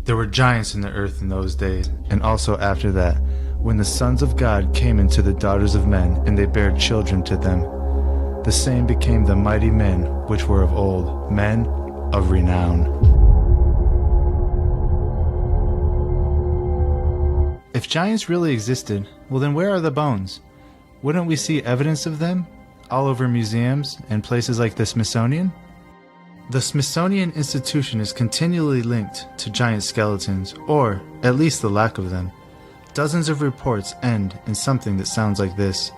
There were giants in the earth in those days, and also after that, when the sons of God came into the daughters of men, and they bare children to them. The same became the mighty men which were of old, men of renown. If giants really existed, well then where are the bones? Wouldn't we see evidence of them all over museums and places like the Smithsonian? The Smithsonian Institution is continually linked to giant skeletons, or at least the lack of them. Dozens of reports end in something that sounds like this.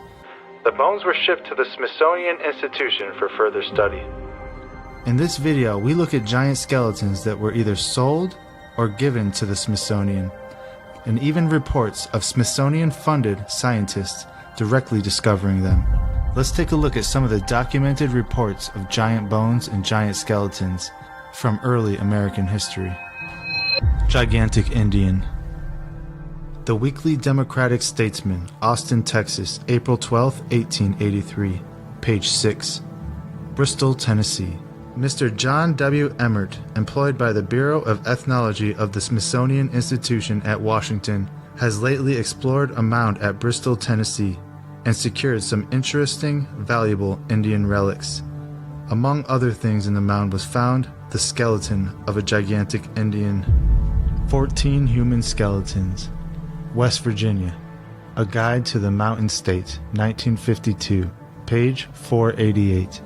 The bones were shipped to the Smithsonian Institution for further study. In this video, we look at giant skeletons that were either sold or given to the Smithsonian, and even reports of Smithsonian-funded scientists directly discovering them. Let's take a look at some of the documented reports of giant bones and giant skeletons from early American history. Gigantic Indian. The Weekly Democratic Statesman, Austin, Texas, April 12, 1883, page 6. Bristol, Tennessee. Mr. John W. Emmert, employed by the Bureau of Ethnology of the Smithsonian Institution at Washington, has lately explored a mound at Bristol, Tennessee, and secured some interesting, valuable Indian relics. Among other things in the mound was found the skeleton of a gigantic Indian. 14 human skeletons. West Virginia. A Guide to the Mountain State, 1952, page 488.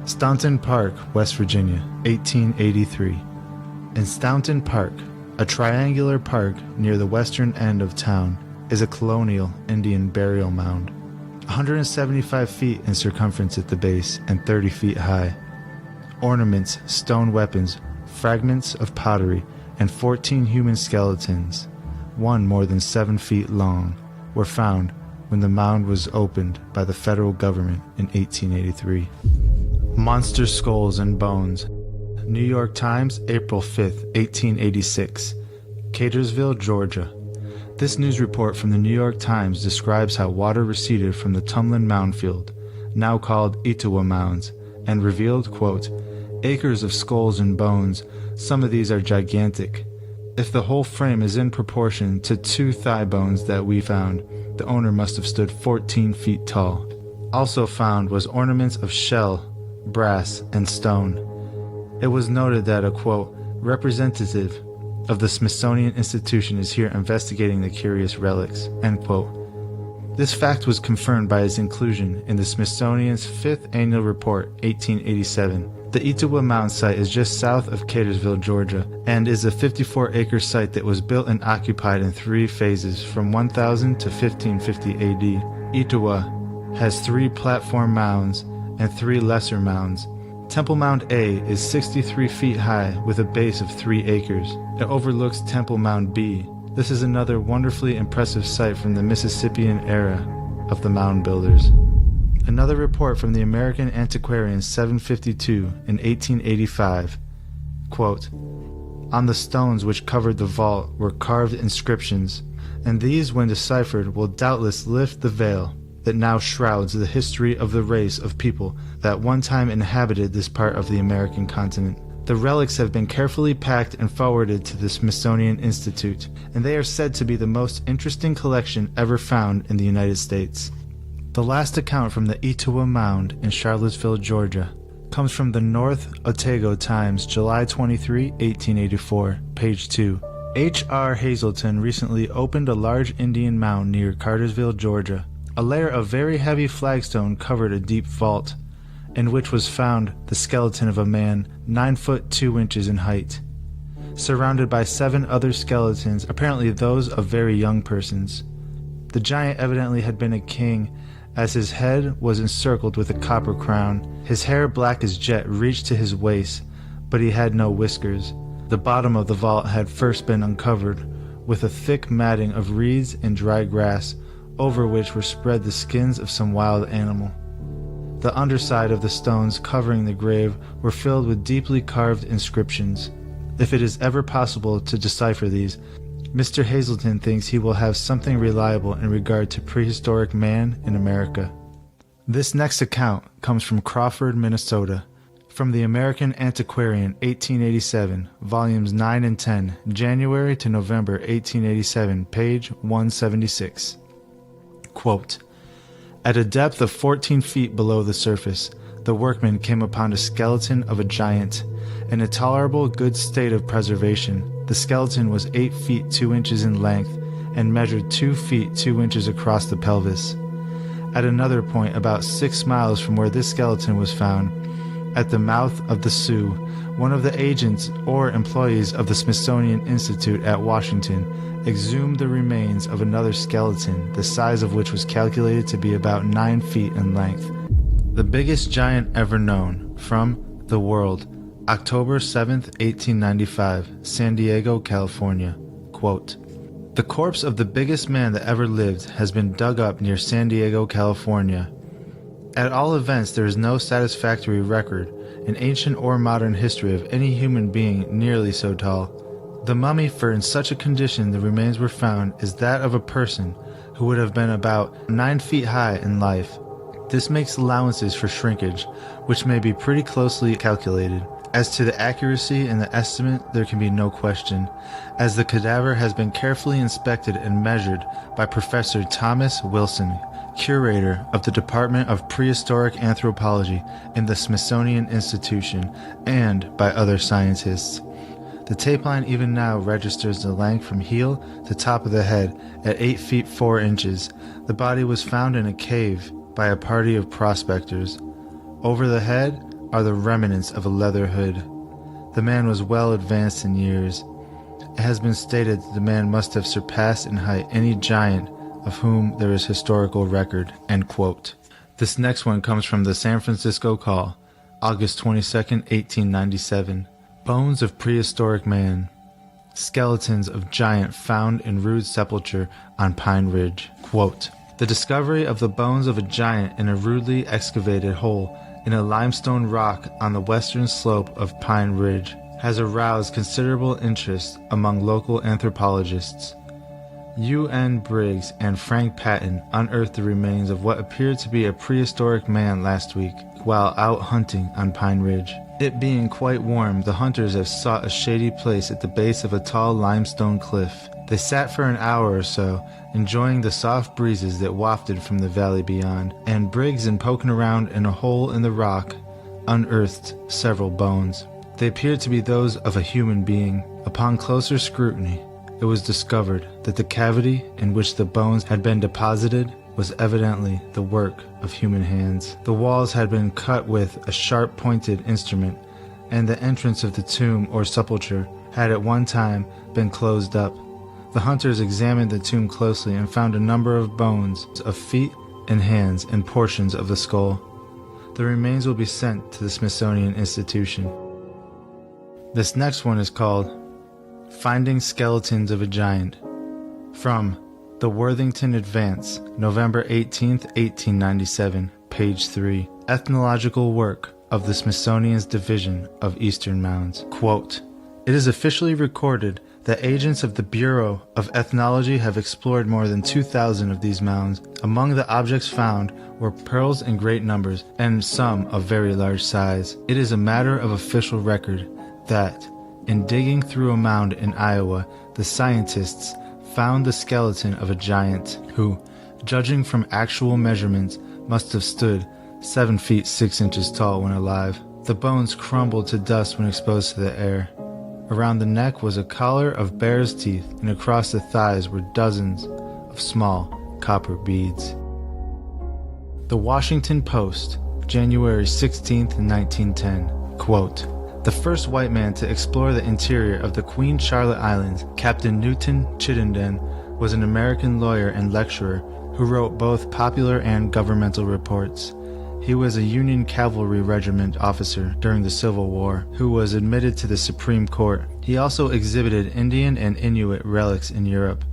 Staunton Park, West Virginia, 1883. In Staunton Park, a triangular park near the western end of town, is a colonial Indian burial mound. 175 feet in circumference at the base and 30 feet high. Ornaments, stone weapons, fragments of pottery, and 14 human skeletons, one more than 7 feet long, were found when the mound was opened by the federal government in 1883. Monster Skulls and Bones. New York Times, April 5, 1886. Catersville, Georgia. This news report from the New York Times describes how water receded from the Tumlin Mound Field, now called Etowah Mounds, and revealed, quote, acres of skulls and bones. Some of these are gigantic. If the whole frame is in proportion to 2 thigh bones that we found, the owner must have stood 14 feet tall. Also found was ornaments of shell, brass, and stone. It was noted that a, quote, representative of the Smithsonian Institution is here investigating the curious relics, end quote. This fact was confirmed by its inclusion in the Smithsonian's 5th Annual Report, 1887. The Etowah Mound site is just south of Catersville, Georgia, and is a 54-acre site that was built and occupied in 3 phases from 1000 to 1550 AD. Etowah has 3 platform mounds and 3 lesser mounds. Temple Mound A is 63 feet high with a base of 3 acres. It overlooks Temple Mound B. This is another wonderfully impressive site from the Mississippian era of the mound builders. Another report from the American Antiquarian 752 in 1885, quote, on the stones which covered the vault were carved inscriptions, and these when deciphered will doubtless lift the veil that now shrouds the history of the race of people that one time inhabited this part of the American continent. The relics have been carefully packed and forwarded to the Smithsonian Institute, and they are said to be the most interesting collection ever found in the United States. The last account from the Etowah Mound in Charlottesville, Georgia, comes from the North Otago Times, July 23, 1884, page 2. H.R. Hazelton recently opened a large Indian mound near Cartersville, Georgia. A layer of very heavy flagstone covered a deep vault, in which was found the skeleton of a man 9 foot 2 inches in height, surrounded by 7 other skeletons, apparently those of very young persons. The giant evidently had been a king, as his head was encircled with a copper crown. His hair, black as jet, reached to his waist, but he had no whiskers. The bottom of the vault had first been uncovered, with a thick matting of reeds and dry grass, over which were spread the skins of some wild animal. The underside of the stones covering the grave were filled with deeply carved inscriptions. If it is ever possible to decipher these, Mr. Hazelton thinks he will have something reliable in regard to prehistoric man in America. This next account comes from Crawford, Minnesota, From the American Antiquarian, 1887, volumes 9 and 10, January to November 1887, page 176. Quote, at a depth of 14 feet below the surface, the workmen came upon a skeleton of a giant. In a tolerable good state of preservation, the skeleton was 8 feet 2 inches in length and measured 2 feet 2 inches across the pelvis. At another point, about 6 miles from where this skeleton was found, at the mouth of the Sioux, one of the agents or employees of the Smithsonian Institute at Washington exhumed the remains of another skeleton, the size of which was calculated to be about 9 feet in length. The biggest giant ever known, from The World, October 7, 1895, San Diego, California. Quote, the corpse of the biggest man that ever lived has been dug up near San Diego, California. At all events, there is no satisfactory record in ancient or modern history of any human being nearly so tall. The mummy for in such a condition the remains were found is that of a person who would have been about 9 feet high in life. This makes allowances for shrinkage, which may be pretty closely calculated. As to the accuracy in the estimate, there can be no question, as the cadaver has been carefully inspected and measured by Professor Thomas Wilson, curator of the Department of Prehistoric Anthropology in the Smithsonian Institution, and by other scientists. The tape line even now registers the length from heel to top of the head at 8 feet 4 inches. The body was found in a cave by a party of prospectors. Over the head are the remnants of a leather hood. The man was well advanced in years. It has been stated that the man must have surpassed in height any giant of whom there is historical record. End quote. This next one comes from the San Francisco Call, August 22, 1897. Bones of prehistoric man. Skeletons of giant found in rude sepulture on Pine Ridge. Quote, the discovery of the bones of a giant in a rudely excavated hole in a limestone rock on the western slope of Pine Ridge has aroused considerable interest among local anthropologists. U.N. Briggs and Frank Patton unearthed the remains of what appeared to be a prehistoric man last week while out hunting on Pine Ridge. It being quite warm, the hunters have sought a shady place at the base of a tall limestone cliff. They sat for an hour or so, enjoying the soft breezes that wafted from the valley beyond, and Briggs, in poking around in a hole in the rock, unearthed several bones. They appeared to be those of a human being. Upon closer scrutiny, it was discovered that the cavity in which the bones had been deposited was evidently the work of human hands. The walls had been cut with a sharp-pointed instrument, and the entrance of the tomb or sepulchre had at one time been closed up. The hunters examined the tomb closely and found a number of bones of feet and hands and portions of the skull. The remains will be sent to the Smithsonian Institution. This next one is called Finding Skeletons of a Giant. From The Worthington Advance, November 18, 1897, page 3. Ethnological work of the Smithsonian's Division of Eastern Mounds. Quote, it is officially recorded that agents of the Bureau of Ethnology have explored more than 2,000 of these mounds. Among the objects found were pearls in great numbers and some of very large size. It is a matter of official record that, in digging through a mound in Iowa, the scientists found the skeleton of a giant who, judging from actual measurements, must have stood 7 feet 6 inches tall when alive. The bones crumbled to dust when exposed to the air. Around the neck was a collar of bear's teeth, and across the thighs were dozens of small copper beads. The Washington Post, January 16, 1910. Quote, the first white man to explore the interior of the Queen Charlotte Islands, Captain Newton Chittenden, was an American lawyer and lecturer who wrote both popular and governmental reports. He was a Union Cavalry Regiment officer during the Civil War who was admitted to the Supreme Court. He also exhibited Indian and Inuit relics in Europe.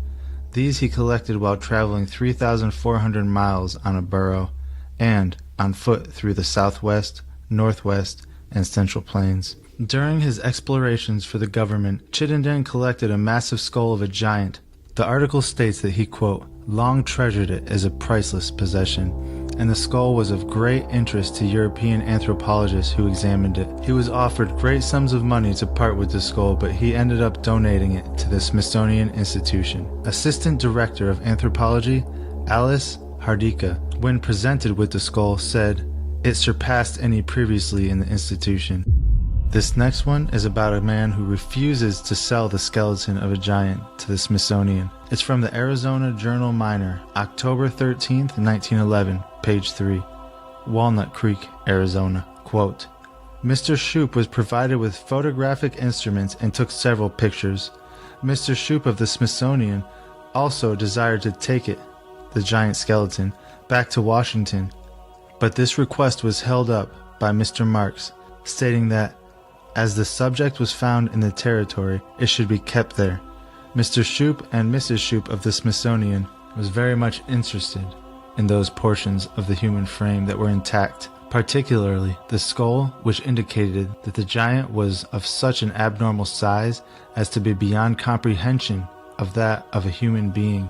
These he collected while traveling 3,400 miles on a burro and on foot through the Southwest, Northwest, and Central Plains. During his explorations for the government, Chittenden collected a massive skull of a giant. The article states that he, quote, long treasured it as a priceless possession, and the skull was of great interest to European anthropologists who examined it. He was offered great sums of money to part with the skull, but he ended up donating it to the Smithsonian Institution. Assistant Director of Anthropology, Alice Hardika, when presented with the skull, said it surpassed any previously in the institution. This next one is about a man who refuses to sell the skeleton of a giant to the Smithsonian. It's from the Arizona Journal-Minor, October 13th, 1911, page 3. Walnut Creek, Arizona. Quote, Mr. Shoup was provided with photographic instruments and took several pictures. Mr. Shoup of the Smithsonian also desired to take it, the giant skeleton, back to Washington, but this request was held up by Mr. Marks, stating that as the subject was found in the territory, it should be kept there. Mr. Shoup and Mrs. Shoup of the Smithsonian was very much interested in those portions of the human frame that were intact, particularly the skull, which indicated that the giant was of such an abnormal size as to be beyond comprehension of that of a human being.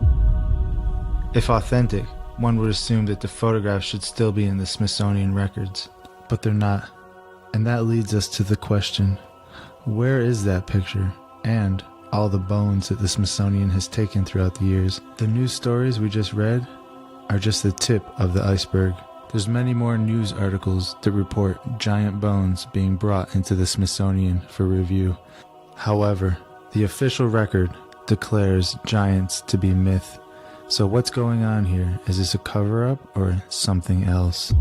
If authentic, one would assume that the photographs should still be in the Smithsonian records, but they're not. And that leads us to the question, where is that picture and all the bones that the Smithsonian has taken throughout the years? The news stories we just read are just the tip of the iceberg. There's many more news articles that report giant bones being brought into the Smithsonian for review. However, the official record declares giants to be myth. So what's going on here? Is this a cover-up or something else?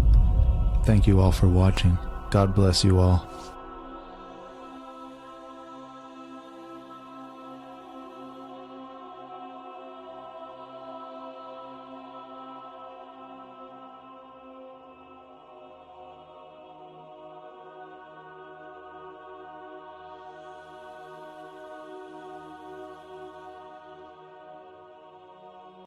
Thank you all for watching. God bless you all.